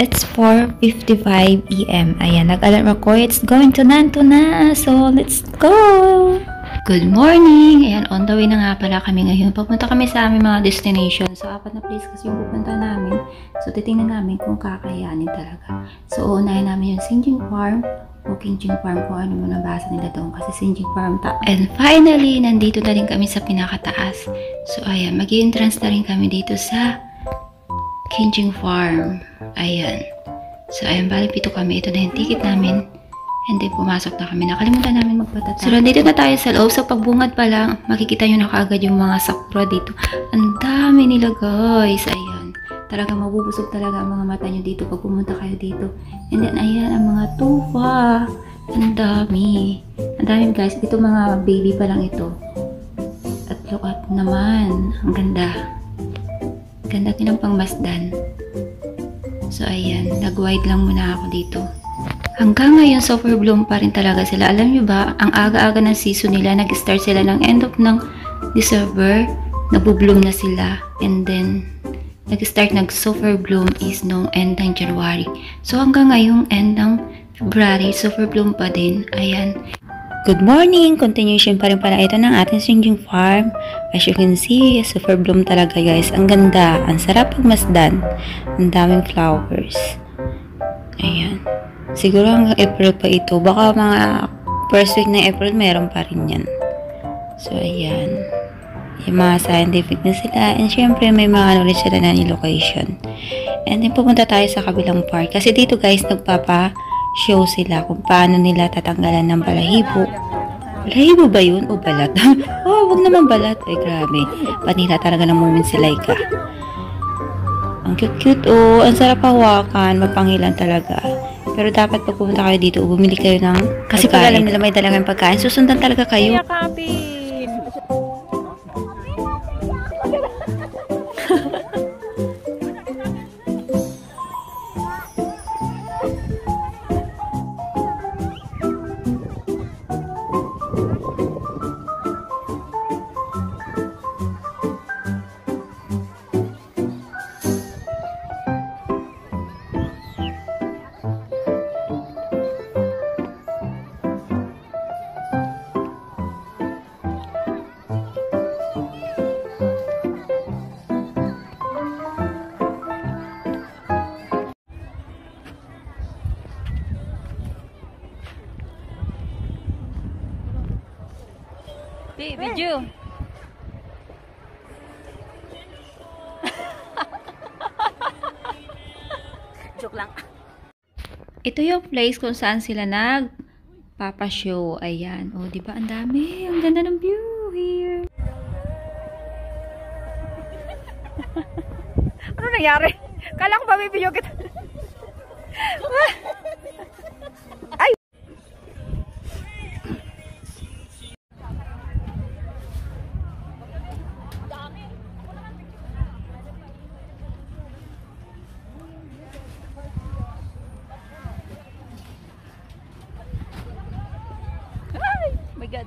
It's 4:55 PM. Ayan, nag-alarm ako. It's going to Nanto na. So, let's go! Good morning! Ayan, on the way na nga pala kami ngayon. Papunta kami sa aming mga destination. So, 4 na place kasi yung pupunta namin. So, titingnan namin kung kakayanin talaga. So, unahin namin yung Sinjing Farm o Kinjing Farm kung ano mo nabasa nila doon. Kasi Sinjing Farm And finally, nandito na rin kami sa pinakataas. So, ayan, mag-i-entrance na rin kami dito sa Kinjing Farm. Ayan. So, ayan, bali 7 kami. Ito na yung ticket namin. And then, pumasok na kami. Nakalimutan namin magpatata. So, nandito na tayo sa loob. So, pagbungad pa lang, makikita nyo na kaagad yung mga sakura dito. Ang dami nila, guys. Ayan. Talaga mabubusog talaga ang mga mata nyo dito pag pumunta kayo dito. And then, ayan, ang mga tufa. Ang dami. Ang dami, guys. Ito mga baby pa lang ito. At look at naman. Ang ganda. Ganda nilang pangmasdan. So, ayan. Nag-wide lang muna ako dito. Hanggang ngayon, super bloom pa rin talaga sila. Alam nyo ba, ang aga-aga ng season nila, nag-start sila ng end of ng December, nabubloom na sila. And then, nag-start nag-super bloom is nung end ng January. So, hanggang ngayong end ng February, super bloom pa din. Ayan. Good morning! Continuation pa rin pala ito ng ating Sinjing Farm. As you can see, super bloom talaga, guys. Ang ganda. Ang sarap pagmasdan. Ang daming flowers. Ayan. Siguro hanggang April pa ito. Baka mga first week ng April, meron pa rin yan. So, ayan. Yung mga scientific na sila. And syempre, may mga ano rin sila na location. And then, pupunta tayo sa kabilang part. Kasi dito, guys, nagpapa-show sila kung paano nila tatanggalan ng balahibo. Balahibo ba yun? O balat? Oh, wag naman balat. Ay, grabe. Panira talaga ng moment si Laika. Ang cute-cute, oh. Ang sarap hawakan. Mapangilan talaga. Pero dapat pag pumunta kayo dito, bumili kayo ng kasi pag alam nila may dalagang pagkain, susundan talaga kayo. Video. Joke lang. Ito yung place kung saan sila nagpapashow. Ayan. O, diba? Ang dami. Ang ganda ng view here. Ano nangyari? Kala ko ba may video kita? Ay! My God.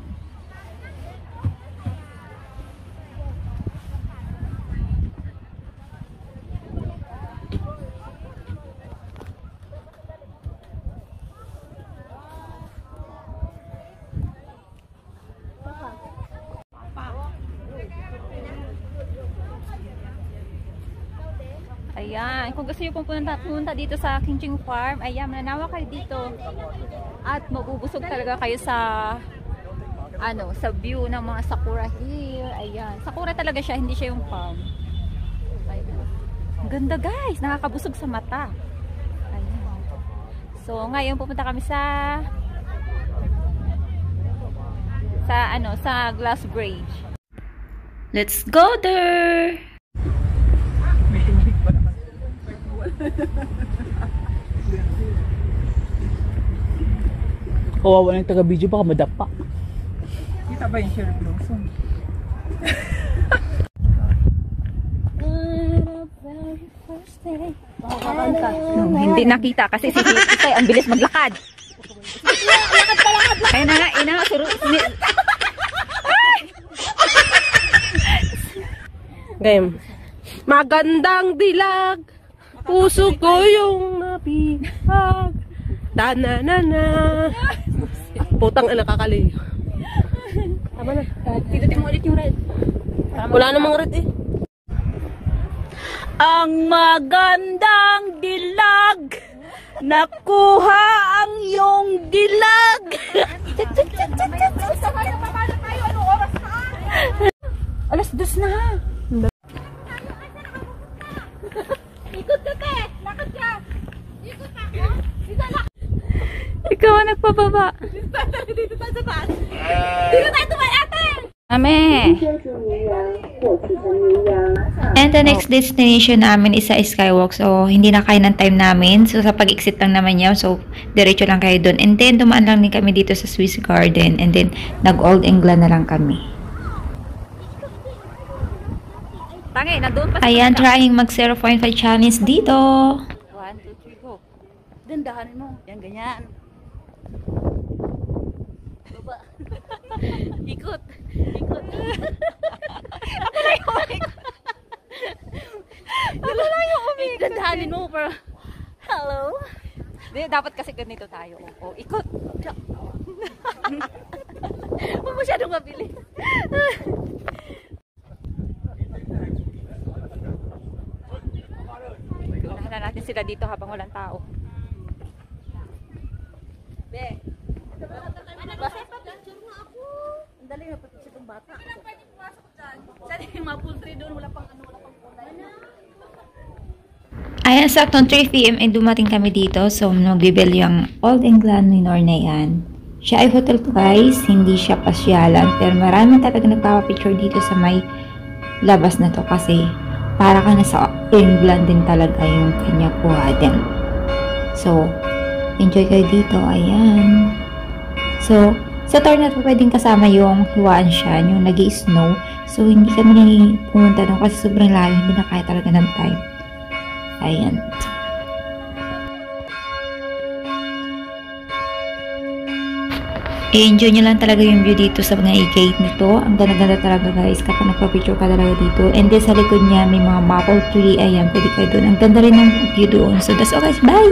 Ayan, kung gusto nyo pumunta dito sa Kinjing Farm, ayan, mananawa kayo dito. At mabubusog talaga kayo sa sa view ng mga sakura here. Ayan, sakura talaga siya, hindi siya yung palm. Ayan. Ang ganda, guys, nakakabusog sa mata. Ayan. So, ngayon pupunta kami sa Glass Bridge. Let's go there! Kawawa ng taga-video, baka madapa. Kita ba yung cherry blossom? Hindi nakita kasi si Tito ang bilis maglakad. Ayun na nga, Game. Magandang dilag. Puso ko yung happy, hug. Ta-na-na-na. Putang ina, kakaliw. Tama na. Pindutin mo ulit yung red. Wala namang red eh. Ang magandang dilag, nakuha ang iyong dilag. Alas 2 na. Ikot ka, te! Lakad ka! Ikot ka! Dito na! Ikaw ang nagpababa. Dito tayo sa taas! Dito tayo tumay-ate! Ame. And the next destination namin is sa Skywalk. So, hindi na kaya ng time namin. So, sa pag-exit lang naman yan. So, diretso lang kayo dun. And then, dumaan lang din kami dito sa Swiss Garden. And then, nag-Old England na lang kami. Tangi, nandun pa. Ayan, trying mag 0.5 challenge dito. 1, 2, 3, go. Dandahanin mo. Yan, ganyan. Baba. Ikot. Ikot. Ako lang yung umikot. Dandahanin mo para... Hello? Di, dapat kasi ganito tayo. O, ikot. Huwag masyadong mabilis. Unahan na natin sila dito habang walang tao. Be. Ang dali na pati itong bata. Hindi na pwede pumasok dyan. Saan yung mga poultry doon? Wala pang ano, wala pang kulay. Ayan, saktong 3 p.m. ay dumating kami dito. So, nag-bibil yung Old England Minor na yan. Siya ay hotel to guys, hindi siya pasyalan. Pero marami talaga nagpapapicture dito sa may labas na to kasi para ka na sa England din talaga yung kanya kuhatin. So, enjoy kayo dito. Ayan. So, sa tour na to pwedeng kasama yung hiwaan siya, yung nag-i-snow. So, hindi kami pumunta doon kasi sobrang layo, hindi na kaya talaga ng time. Ayan. I-enjoy nyo lang talaga yung view dito sa mga gate nito. Ang ganda-ganda talaga guys kapag nagpa-picture ka talaga dito. And then sa likod niya may mga maple tree. Ayan, pwede kayo doon. Ang ganda rin ng view doon. So that's all guys. Bye!